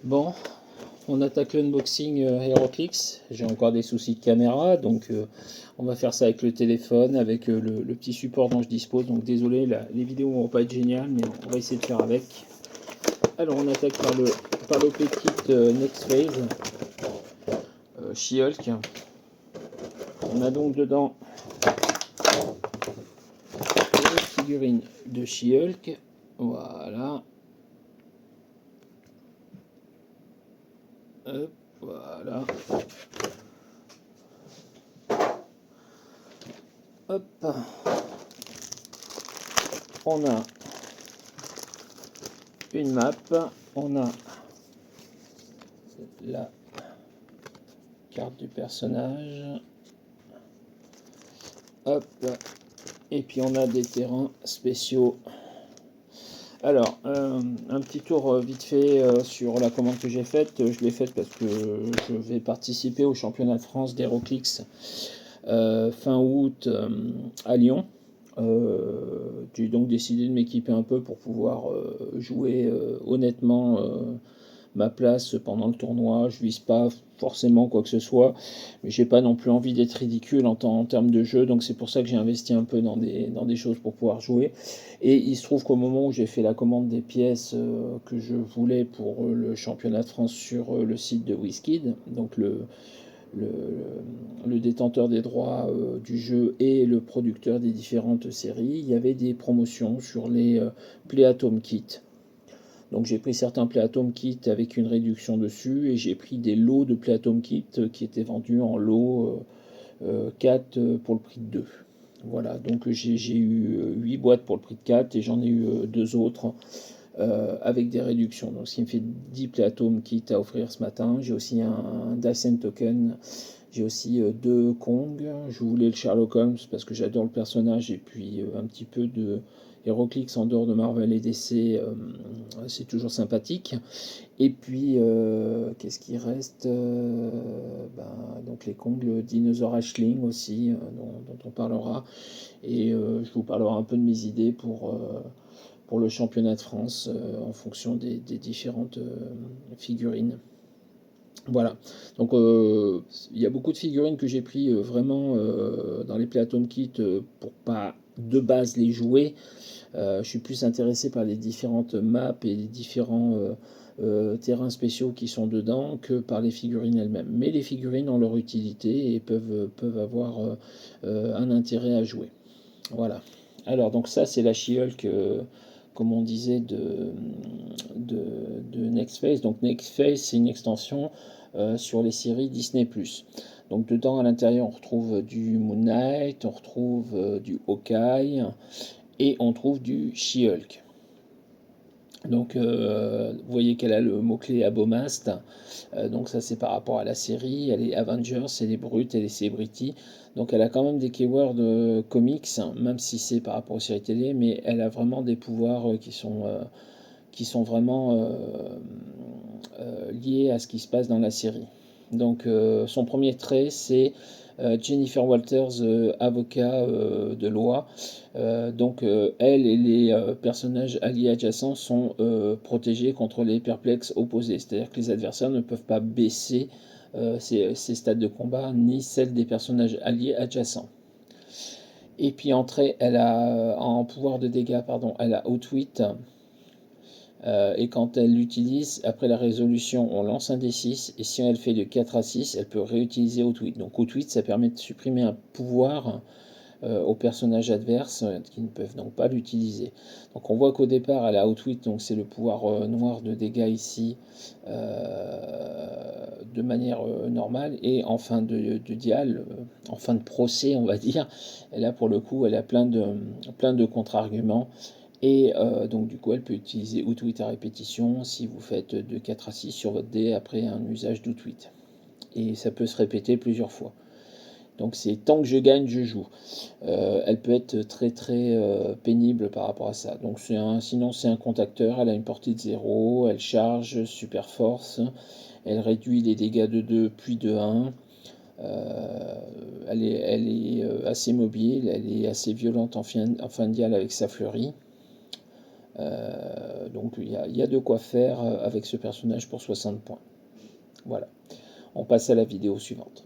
Bon, on attaque l'unboxing HeroClix. J'ai encore des soucis de caméra, donc on va faire ça avec le téléphone, avec le petit support dont je dispose. Donc désolé, les vidéos vont pas être géniales, mais on va essayer de faire avec. Alors on attaque par le petit Next Phase She-Hulk. On a donc dedans une figurine de She-Hulk. Voilà. Hop, voilà. Hop. On a une map. On a la carte du personnage. Hop. Et puis on a des terrains spéciaux. Alors, un petit tour vite fait sur la commande que j'ai faite. Je l'ai faite parce que je vais participer au championnat de France d'HeroClix fin août à Lyon. J'ai donc décidé de m'équiper un peu pour pouvoir jouer honnêtement ma place pendant le tournoi. Je vise pas forcément quoi que ce soit, mais j'ai pas non plus envie d'être ridicule en termes de jeu, donc c'est pour ça que j'ai investi un peu dans des choses pour pouvoir jouer. Et il se trouve qu'au moment où j'ai fait la commande des pièces que je voulais pour le championnat de France sur le site de WizKid, donc le, le détenteur des droits du jeu et le producteur des différentes séries, il y avait des promotions sur les Playatome Kits. Donc j'ai pris certains Playatome Kits avec une réduction dessus et j'ai pris des lots de Playatome Kits qui étaient vendus en lot 4 pour le prix de 2. Voilà, donc j'ai eu 8 boîtes pour le prix de 4 et j'en ai eu 2 autres avec des réductions. Donc ce qui me fait 10 Playatome Kits à offrir ce matin. J'ai aussi un Dyson Token. J'ai aussi 2 Kong. Je voulais le Sherlock Holmes parce que j'adore le personnage et puis un petit peu de HeroClix en dehors de Marvel et DC, c'est toujours sympathique. Et puis, qu'est-ce qui reste donc les Kong, le Dinosaur Ashling aussi, dont on parlera. Et je vous parlerai un peu de mes idées pour le championnat de France en fonction des différentes figurines. Voilà, donc il y a beaucoup de figurines que j'ai pris vraiment dans les Playatome Kit pour pas de base les jouer. Je suis plus intéressé par les différentes maps et les différents terrains spéciaux qui sont dedans que par les figurines elles-mêmes. Mais les figurines ont leur utilité et peuvent avoir un intérêt à jouer. Voilà. Alors, donc ça, c'est la She-Hulk, comme on disait, de Next Phase. Donc, Next Phase, c'est une extension sur les séries Disney+. Donc, dedans, à l'intérieur, on retrouve du Moon Knight, on retrouve du Hawkeye et on trouve du She-Hulk. Donc, vous voyez qu'elle a le mot-clé Abomast. Donc, ça, c'est par rapport à la série. Elle est Avengers, elle est Brute, elle est Celebrity. Donc, elle a quand même des keywords comics, même si c'est par rapport aux séries télé, mais elle a vraiment des pouvoirs qui sont vraiment liés à ce qui se passe dans la série. Donc, son premier trait, c'est Jennifer Walters, avocat de loi. Donc, elle et les personnages alliés adjacents sont protégés contre les perplexes opposés. C'est-à-dire que les adversaires ne peuvent pas baisser ces stades de combat, ni celles des personnages alliés adjacents. Et puis, elle a en pouvoir de dégâts, pardon, elle a Outwit. Et quand elle l'utilise, après la résolution, on lance un D6, et si elle fait de 4 à 6, elle peut réutiliser Outwit. Donc Outwit, ça permet de supprimer un pouvoir aux personnages adverses qui ne peuvent donc pas l'utiliser. Donc on voit qu'au départ, elle a Outwit, donc c'est le pouvoir noir de dégâts ici, de manière normale, et en fin de dial, en fin de procès, on va dire, et là pour le coup, elle a plein de contre-arguments. Et donc du coup, elle peut utiliser Outwit à répétition si vous faites de 4 à 6 sur votre dé après un usage d'Outwit. Et ça peut se répéter plusieurs fois. Donc c'est tant que je gagne, je joue. Elle peut être très très pénible par rapport à ça. Donc sinon c'est un contacteur, elle a une portée de 0, elle charge, super force, elle réduit les dégâts de 2 puis de 1. Elle est assez mobile, elle est assez violente en fin de dial avec sa fleurie. Donc il y a de quoi faire avec ce personnage pour 60 points. Voilà. On passe à la vidéo suivante.